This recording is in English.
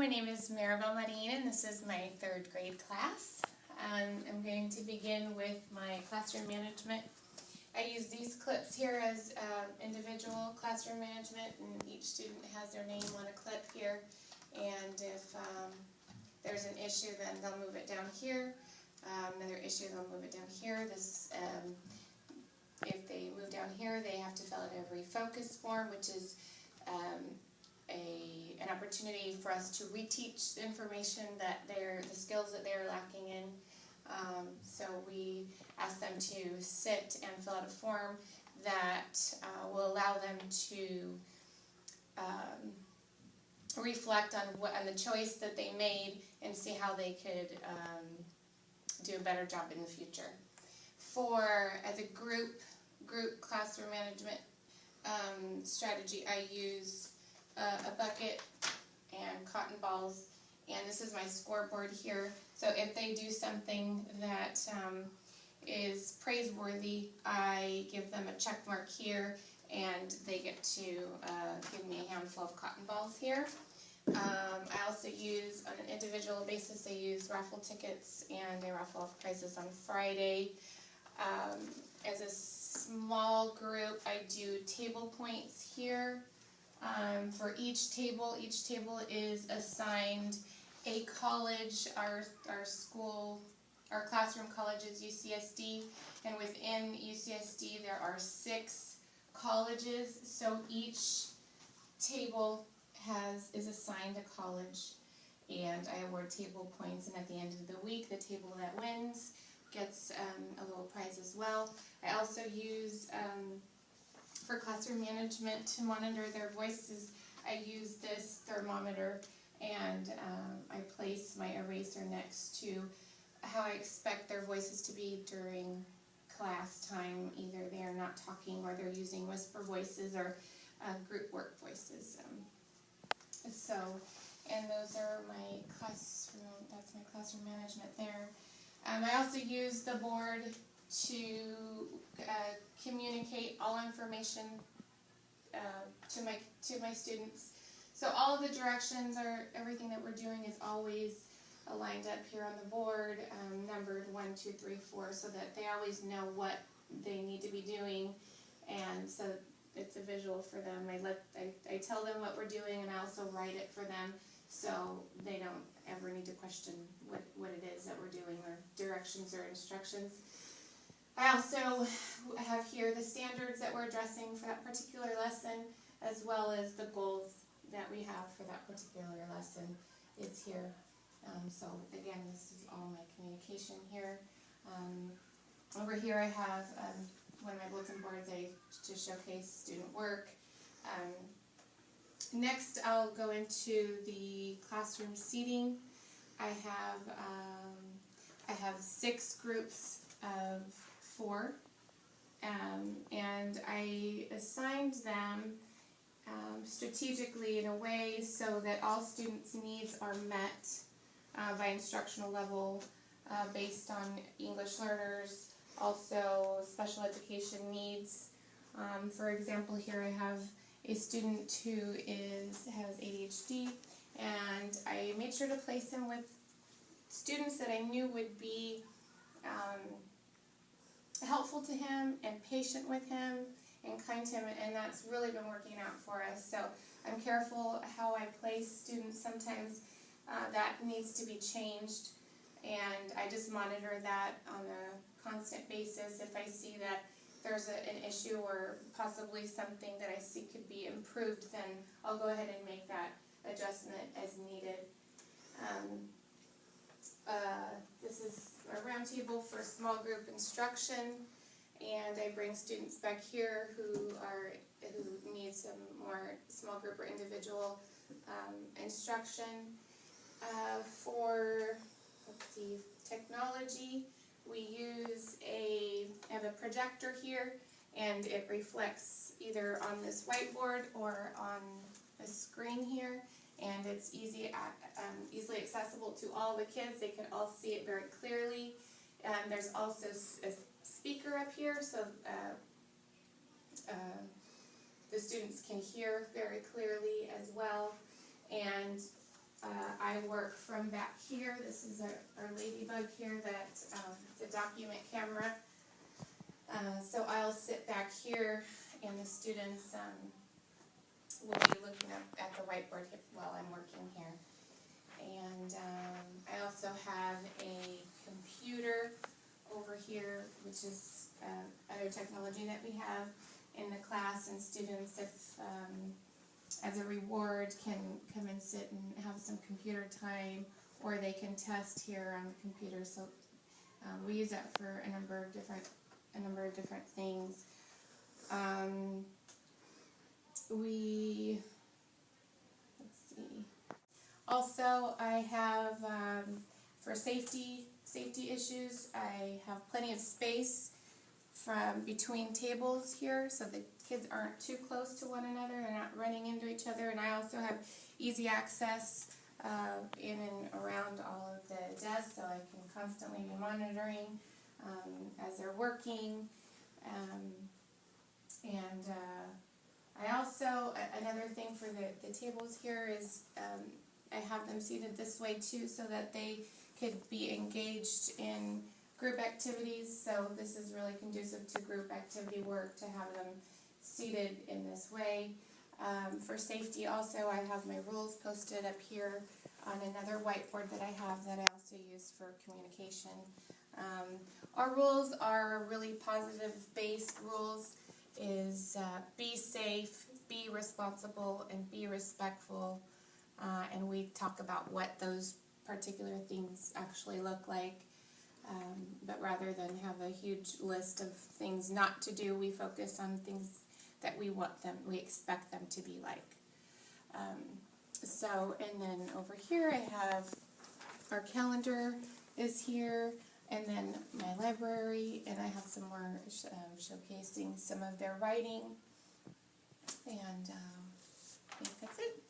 my name is Maribel Marin, and this is my third grade class. I'm going to begin with my classroom management. I use these clips here as individual classroom management, and each student has their name on a clip here. And if there's an issue, then they'll move it down here. Another issue, they'll move it down here. If they move down here, they have to fill out a refocus form, which is an opportunity for us to reteach the information that the skills that they're lacking in. So we ask them to sit and fill out a form that will allow them to reflect on the choice that they made and see how they could do a better job in the future. As a group classroom management strategy, I use a bucket and cotton balls, and this is my scoreboard here. So if they do something that is praiseworthy, I give them a check mark here, and they get to give me a handful of cotton balls here. I also use, on an individual basis, I use raffle tickets, and I raffle off prizes on Friday. As a small group, I do table points here. For each table is assigned a college. Our classroom college is UCSD, and within UCSD there are 6 colleges. So each table is assigned a college, and I award table points. And at the end of the week, the table that wins gets a little prize as well. I also use for classroom management to monitor their voices. I use this thermometer, and I place my eraser next to how I expect their voices to be during class time. Either they are not talking, or they're using whisper voices, or group work voices. And those are my classroom. That's my classroom management there. I also use the board to communicate all information to my students. So all of the directions, or everything that we're doing, is always lined up here on the board, numbered 1, 2, 3, 4, so that they always know what they need to be doing, and so it's a visual for them. I tell them what we're doing, and I also write it for them, so they don't ever need to question what it is that we're doing, or directions or instructions. I also have here the standards that we're addressing for that particular lesson, as well as the goals that we have for that particular lesson is here. So again, this is all my communication here. Over here I have one of my bulletin boards to showcase student work. Next, I'll go into the classroom seating. I have 6 groups of 4, and I assigned them strategically in a way so that all students' needs are met by instructional level, based on English learners, also special education needs. For example, here I have a student who has ADHD, and I made sure to place him with students that I knew would be helpful to him and patient with him and kind to him, and that's really been working out for us. So I'm careful how I place students. Sometimes that needs to be changed, and I just monitor that on a constant basis. If I see that there's an issue, or possibly something that I see could be improved, then I'll go ahead and make that adjustment as needed. This is a round table for small group instruction, and I bring students back here who need some more small group or individual instruction. For technology, I have a projector here, and it reflects either on this whiteboard or on the screen here, and it's easily accessible to all the kids. They can all see it very clearly. There's also a speaker up here, so the students can hear very clearly as well. And back here. This is our ladybug here, the document camera. So I'll sit back here, and the students will be looking at the whiteboard while I'm working here. And I also have a computer over here, which is other technology that we have in the class, and students, if as a reward, can come and sit and have some computer time, or they can test here on the computer. So we use that for a number of different things. Let's see. Also, I have for safety issues, I have plenty of space from between tables here, so the kids aren't too close to one another and not running into each other. And I also have easy access in and around all of the desks, so I can constantly be monitoring as they're working. I also, another thing for the tables here is I have them seated this way too, so that they could be engaged in group activities. So this is really conducive to group activity work, to have them seated in this way. For safety also, I have my rules posted up here on another whiteboard that I have that I also use for communication. Our rules are really positive-based rules. Is be safe, be responsible, and be respectful. And we talk about what those particular things actually look like. But rather than have a huge list of things not to do, we focus on things that we expect them to be like. And then over here I have our calendar is here, and then my library, and I have some more showcasing some of their writing, and I think that's it.